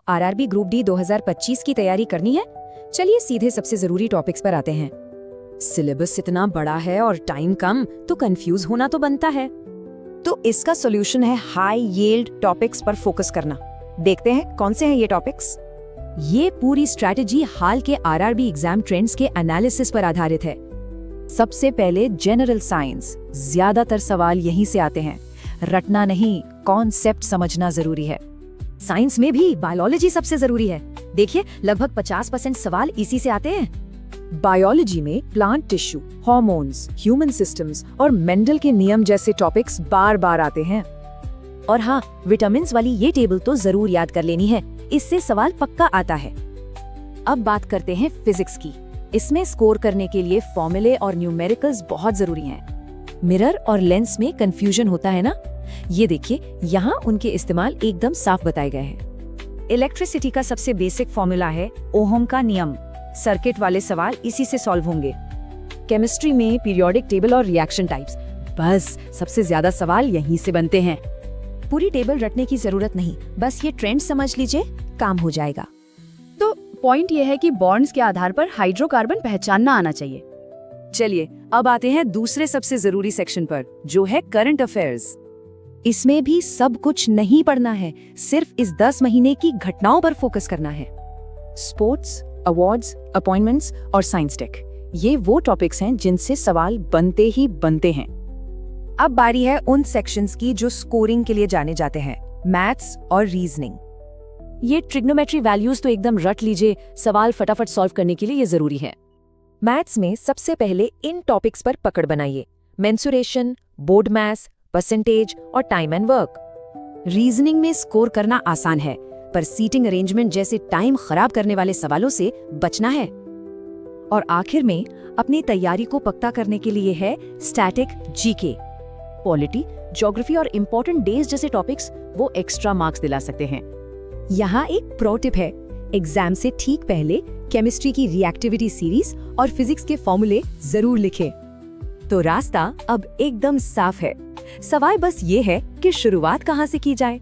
RRB group D 2025 की तैयारी करनी है? चलिए सीधे सबसे जरूरी टॉपिक्स पर आते हैं। सिलेबस इतना बड़ा है और टाइम कम, तो कंफ्यूज होना तो बनता है। तो इसका सॉल्यूशन है हाई यील्ड टॉपिक्स पर फोकस करना। देखते हैं कौन से हैं ये टॉपिक्स। ये पूरी स्ट्रैटेजी हाल के आरआरबी एग्जाम ट्रेंड्स के एनालिसिस पर आधारित है। सबसे पहले जनरल साइंस। ज्यादातर सवाल यहीं से आते हैं। रटना नहीं, कॉन्सेप्ट समझना जरूरी है। साइंस में भी बायोलॉजी सबसे जरूरी है। देखिए, लगभग 50% सवाल इसी से आते हैं। बायोलॉजी में plant tissue, hormones, human systems और मेंडल के नियम जैसे टॉपिक्स बार बार आते हैं। और हाँ, विटामिन्स वाली ये टेबल तो जरूर याद कर लेनी है, इससे सवाल पक्का आता है। अब बात करते हैं फिजिक्स की। इसमें स्कोर करने के लिए फॉर्मूले और न्यूमेरिकल्स बहुत जरूरी हैं। मिरर और लेंस में कंफ्यूजन होता है ना? ये देखिए, यहाँ उनके इस्तेमाल एकदम साफ बताए गए हैं। इलेक्ट्रिसिटी का सबसे बेसिक फॉर्मूला है ओहम का नियम। सर्किट वाले सवाल इसी से सॉल्व होंगे। केमिस्ट्री में पीरियोडिक टेबल और रिएक्शन टाइप्स, बस सबसे ज्यादा सवाल यहीं से बनते हैं। पूरी टेबल रटने की जरूरत नहीं, बस ये ट्रेंड समझ लीजिए, काम हो जाएगा। तो पॉइंट ये है कि बॉन्ड्स के आधार पर हाइड्रोकार्बन पहचानना आना चाहिए। चलिए अब आते हैं दूसरे सबसे जरूरी सेक्शन पर, जो है करंट अफेयर्स। इसमें भी सब कुछ नहीं पढ़ना है, सिर्फ इस 10 महीने की घटनाओं पर फोकस करना है। स्पोर्ट्स, अवार्ड्स, अपॉइंटमेंट्स और साइंस टेक, ये वो टॉपिक्स हैं जिनसे सवाल बनते ही बनते हैं। अब बारी है उन सेक्शंस की जो स्कोरिंग के लिए जाने जाते हैं, मैथ्स और रीजनिंग। ये ट्रिग्नोमेट्री वैल्यूज तो एकदम रट लीजिए, सवाल फटाफट सॉल्व करने के लिए ये जरूरी है। मैथ्स में सबसे पहले इन टॉपिक्स पर पकड़ बनाइए: मेंसुरेशन, बोर्ड मैथ्स, परसेंटेज और टाइम एंड वर्क। रीजनिंग में स्कोर करना आसान है, पर सीटिंग अरेंजमेंट जैसे टाइम खराब करने वाले सवालों से बचना है। और आखिर में अपनी तैयारी को पक्का करने के लिए है स्टैटिक जीके। पॉलिटी, ज्योग्राफी और इम्पोर्टेंट डेज जैसे टॉपिक्स वो एक्स्ट्रा मार्क्स दिला सकते हैं। यहाँ एक प्रो टिप है, एग्जाम से ठीक पहले केमिस्ट्री की रिएक्टिविटी सीरीज और फिजिक्स के फॉर्मूले जरूर लिखें। तो रास्ता अब एकदम साफ है, सवाल बस ये है कि शुरुआत कहाँ से की जाए।